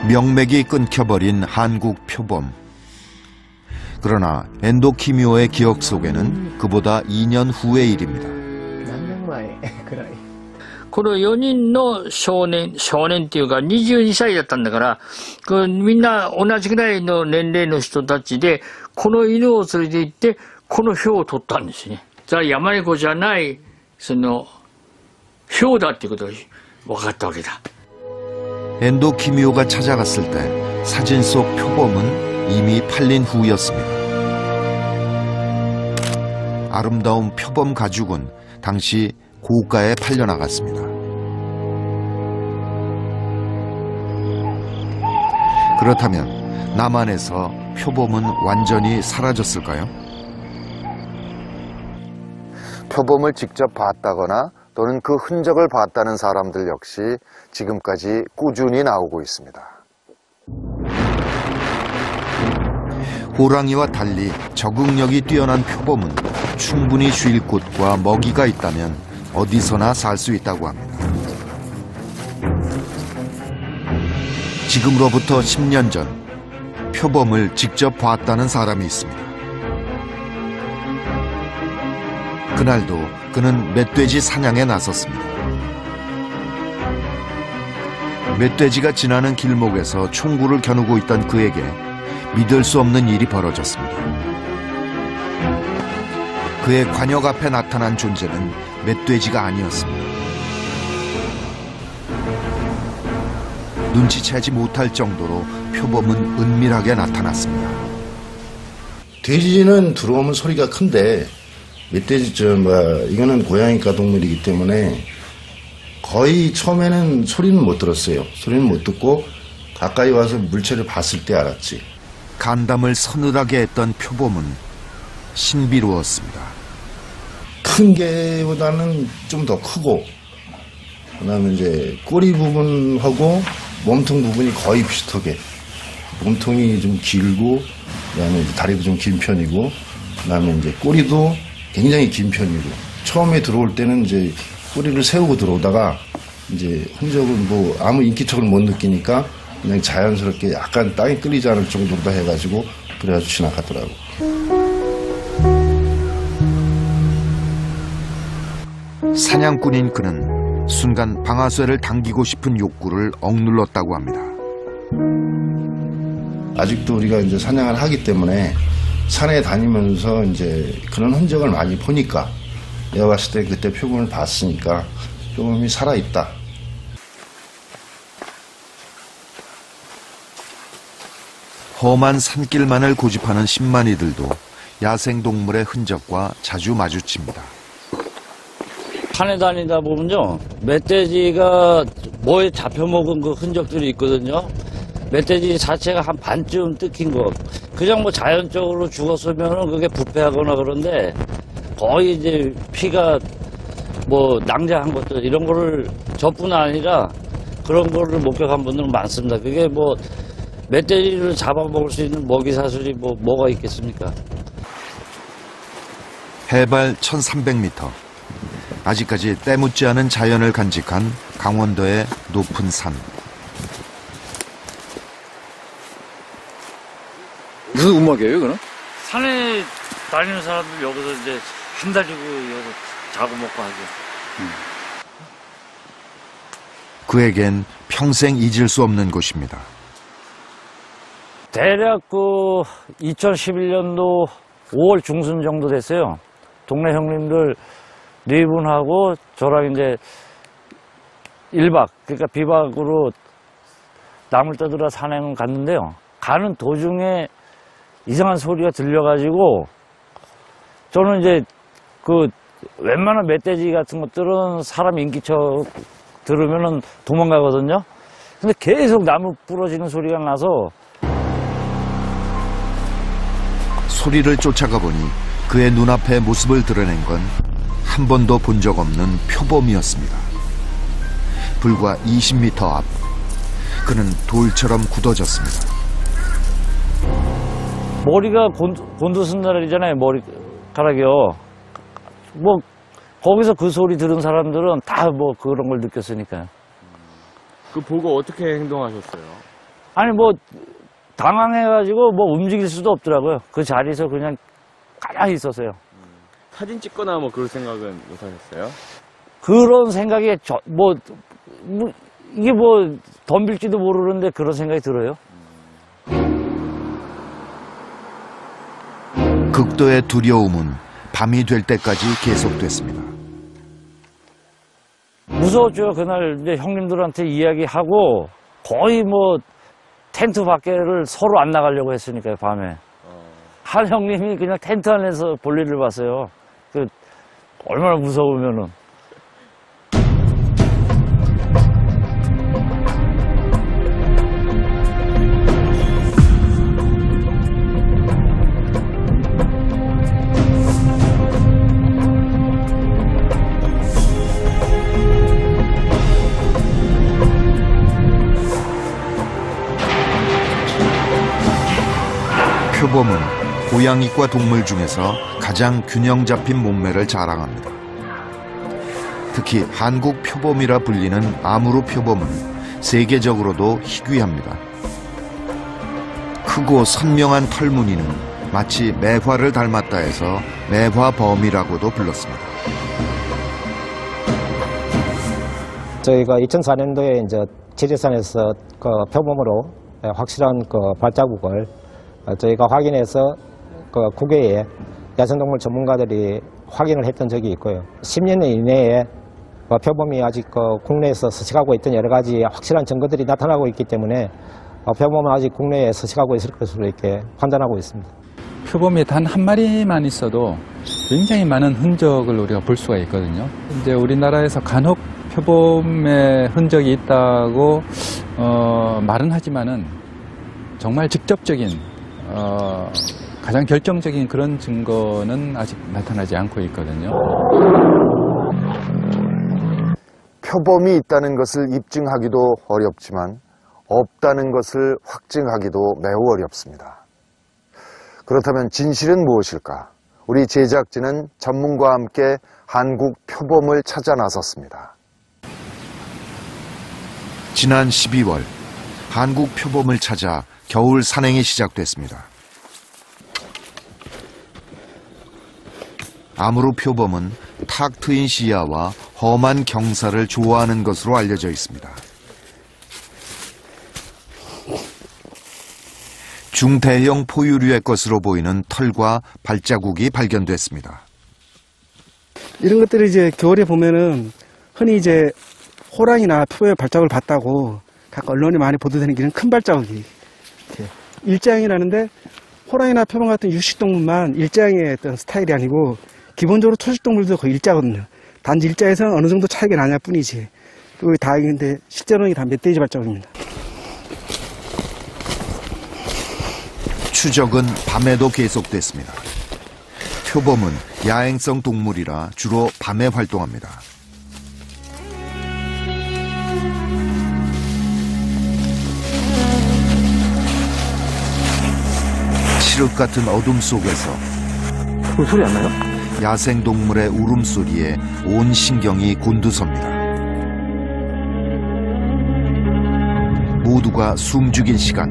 명맥이 끊겨버린 한국 표범. 그러나 엔도키미오의 기억 속에는 그보다 2년 후의 일입니다. この4人の少年っていうか22歳だったんだから、みんな同じぐらいの年齢の人たちで、この犬を連れて行って、この票を取ったんですね。じゃあ山猫じゃない、票だっていうことが分かったわけだ。 엔도키미오가 찾아갔을 때 사진 속 표범은 이미 팔린 후였습니다. 아름다운 표범 가죽은 당시 고가에 팔려나갔습니다. 그렇다면 남한에서 표범은 완전히 사라졌을까요? 표범을 직접 봤다거나 또는 그 흔적을 봤다는 사람들 역시 지금까지 꾸준히 나오고 있습니다. 호랑이와 달리 적응력이 뛰어난 표범은 충분히 쉴 곳과 먹이가 있다면 어디서나 살 수 있다고 합니다. 지금으로부터 10년 전 표범을 직접 봤다는 사람이 있습니다. 그날도 그는 멧돼지 사냥에 나섰습니다. 멧돼지가 지나는 길목에서 총구를 겨누고 있던 그에게 믿을 수 없는 일이 벌어졌습니다. 그의 관역 앞에 나타난 존재는 멧돼지가 아니었습니다. 눈치채지 못할 정도로 표범은 은밀하게 나타났습니다. 돼지는 들어오면 소리가 큰데 멧돼지 이거는 고양이과 동물이기 때문에 거의 처음에는 소리는 못 들었어요. 소리는 못 듣고 가까이 와서 물체를 봤을 때 알았지. 간담을 서늘하게 했던 표범은 신비로웠습니다. 큰 개보다는 좀 더 크고, 그다음에 이제 꼬리 부분하고 몸통 부분이 거의 비슷하게, 몸통이 좀 길고, 그다음에 다리도 좀 긴 편이고, 그다음에 이제 꼬리도 굉장히 긴 편이고, 처음에 들어올 때는 이제 꼬리를 세우고 들어오다가 이제 흔적은 뭐 아무 인기척을 못 느끼니까 그냥 자연스럽게 약간 땅에 끌리지 않을 정도로 다 해가지고 그래가지고 지나가더라고. 사냥꾼인 그는 순간 방아쇠를 당기고 싶은 욕구를 억눌렀다고 합니다. 아직도 우리가 이제 사냥을 하기 때문에 산에 다니면서 이제 그런 흔적을 많이 보니까 내가 봤을 때 그때 표범을 봤으니까 표범이 살아있다. 험한 산길만을 고집하는 신만이들도 야생동물의 흔적과 자주 마주칩니다. 산에 다니다 보면요, 멧돼지가 뭐에 잡혀먹은 그 흔적들이 있거든요. 멧돼지 자체가 한 반쯤 뜯긴 거. 그냥 뭐 자연적으로 죽었으면은 그게 부패하거나 그런데 거의 이제 피가 뭐 낭자한 것들 이런 거를 저뿐 아니라 그런 거를 목격한 분들은 많습니다. 그게 뭐 멧돼지를 잡아먹을 수 있는 먹이 사슬이 뭐가 있겠습니까? 해발 1300m. 아직까지 때묻지 않은 자연을 간직한 강원도의 높은 산. 무슨 음악이에요, 그럼? 산에 다니는 사람들 여기서 이제 한 달이고 여기서 자고 먹고 하죠. 그에겐 평생 잊을 수 없는 곳입니다. 대략 2011년도 5월 중순 정도 됐어요. 동네 형님들 4분하고 저랑 이제 1박, 그러니까 비박으로 나물 떠들어 산행을 갔는데요. 가는 도중에 이상한 소리가 들려가지고 저는 이제 웬만한 멧돼지 같은 것들은 사람 인기척 들으면은 도망가거든요. 근데 계속 나무 부러지는 소리가 나서 소리를 쫓아가 보니 그의 눈앞에 모습을 드러낸 건 한 번도 본 적 없는 표범이었습니다. 불과 20m 앞, 그는 돌처럼 굳어졌습니다. 머리가 곤두선날이잖아요, 머리카락이요. 뭐 거기서 그 소리 들은 사람들은 다 뭐 그런 걸 느꼈으니까요. 그 보고 어떻게 행동하셨어요? 아니 뭐 당황해가지고 뭐 움직일 수도 없더라고요. 그 자리에서 그냥 가만히 있었어요. 사진 찍거나 뭐 그럴 생각은 못 하셨어요? 그런 생각이 이게 뭐 덤빌지도 모르는데 그런 생각이 들어요. 극도의 두려움은 밤이 될 때까지 계속됐습니다. 무서웠죠. 그날 이제 형님들한테 이야기하고 거의 뭐 텐트 밖에를 서로 안 나가려고 했으니까요, 밤에. 한 형님이 그냥 텐트 안에서 볼일을 봤어요. 얼마나 무서우면은. 표범은 고양이과 동물 중에서 가장 균형 잡힌 몸매를 자랑합니다. 특히 한국 표범이라 불리는 아무르 표범은 세계적으로도 희귀합니다. 크고 선명한 털무늬는 마치 매화를 닮았다 해서 매화범이라고도 불렀습니다. 저희가 2004년도에 이제 지리산에서 그 표범으로 확실한 그 발자국을 저희가 확인해서 그 국외에 야생동물 전문가들이 확인을 했던 적이 있고요. 10년 이내에 표범이 아직 국내에서 서식하고 있던 여러 가지 확실한 증거들이 나타나고 있기 때문에 표범은 아직 국내에 서식하고 있을 것으로 이렇게 판단하고 있습니다. 표범이 단 한 마리만 있어도 굉장히 많은 흔적을 우리가 볼 수가 있거든요. 이제 우리나라에서 간혹 표범의 흔적이 있다고 말은 하지만은 정말 직접적인 가장 결정적인 그런 증거는 아직 나타나지 않고 있거든요. 표범이 있다는 것을 입증하기도 어렵지만 없다는 것을 확증하기도 매우 어렵습니다. 그렇다면 진실은 무엇일까? 우리 제작진은 전문가와 함께 한국 표범을 찾아 나섰습니다. 지난 12월 한국 표범을 찾아 겨울 산행이 시작됐습니다. 아무르 표범은 탁 트인 시야와 험한 경사를 좋아하는 것으로 알려져 있습니다. 중대형 포유류의 것으로 보이는 털과 발자국이 발견됐습니다. 이런 것들을 이제 겨울에 보면은 흔히 이제 호랑이나 표범의 발자국을 봤다고 각 언론에 많이 보도되는 이런 큰 발자국이 일자형이라는데 호랑이나 표범 같은 육식동물만 일자형의 어떤 스타일이 아니고 기본적으로 초식동물도 거의 일자거든요. 단지 일자에서는 어느 정도 차이가 나냐 뿐이지. 그리고 다행인데 실제로는 다 멧돼지 발자국입니다. 추적은 밤에도 계속됐습니다. 표범은 야행성 동물이라 주로 밤에 활동합니다. 칠흑 같은 어둠 속에서 그 소리 안 나요? 야생동물의 울음소리에 온 신경이 곤두섭니다. 모두가 숨죽인 시간.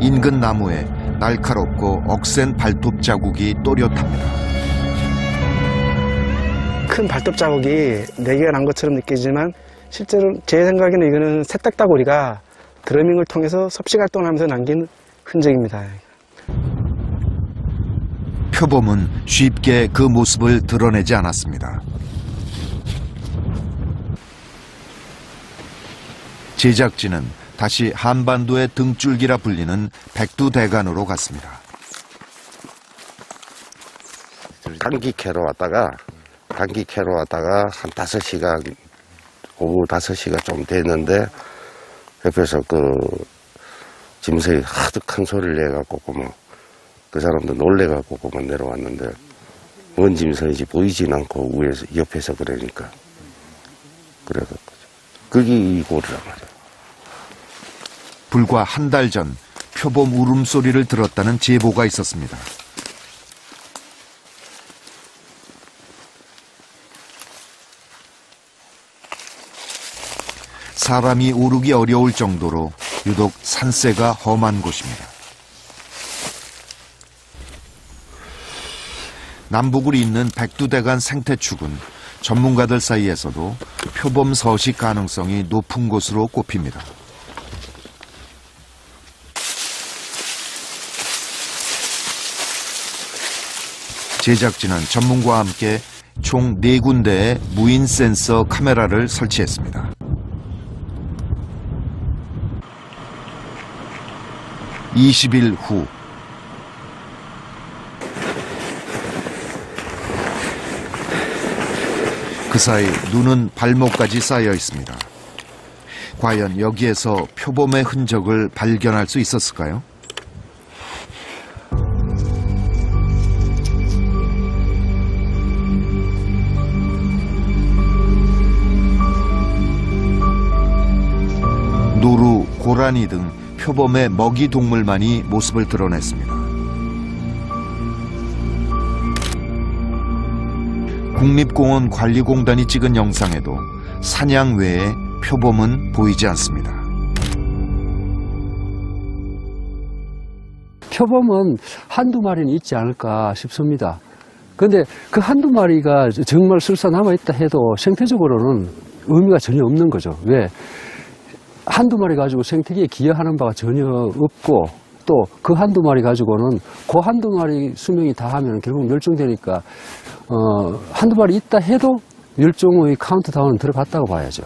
인근 나무에 날카롭고 억센 발톱 자국이 또렷합니다. 큰 발톱 자국이 4개가 난 것처럼 느껴지지만 실제로 제 생각에는 이거는 새딱따구리가 드러밍을 통해서 섭식 활동을 하면서 남긴 흔적입니다. 표범은 쉽게 그 모습을 드러내지 않았습니다. 제작진은 다시 한반도의 등줄기라 불리는 백두대간으로 갔습니다. 단기 캐러 왔다가 한 5시간, 오후 5시가 좀 됐는데 옆에서 그 짐승이 하도 큰 소리를 내갖고 그 사람도 놀래갖고 내려왔는데 뭔 짐승인지 보이진 않고 위에서 옆에서 그러니까 그래갖고 그게 이고리란 말이야. 불과 한 달 전 표범 울음소리를 들었다는 제보가 있었습니다. 사람이 오르기 어려울 정도로 유독 산세가 험한 곳입니다. 남북을 잇는 백두대간 생태축은 전문가들 사이에서도 표범 서식 가능성이 높은 곳으로 꼽힙니다. 제작진은 전문가와 함께 총 4군데의 무인 센서 카메라를 설치했습니다. (20일) 후 그 사이 눈은 발목까지 쌓여 있습니다. 과연 여기에서 표범의 흔적을 발견할 수 있었을까요? 노루, 고라니 등 표범의 먹이 동물만이 모습을 드러냈습니다. 국립공원 관리공단이 찍은 영상에도 사냥 외에 표범은 보이지 않습니다. 표범은 한두 마리는 있지 않을까 싶습니다. 그런데 그 한두 마리가 정말 설사 남아있다 해도 생태적으로는 의미가 전혀 없는 거죠. 왜? 한두 마리 가지고 생태계에 기여하는 바가 전혀 없고 또 그 한두 마리 가지고는 그 한두 마리 수명이 다하면 결국 멸종되니까 한두 마리 있다 해도 멸종의 카운트다운은 들어갔다고 봐야죠.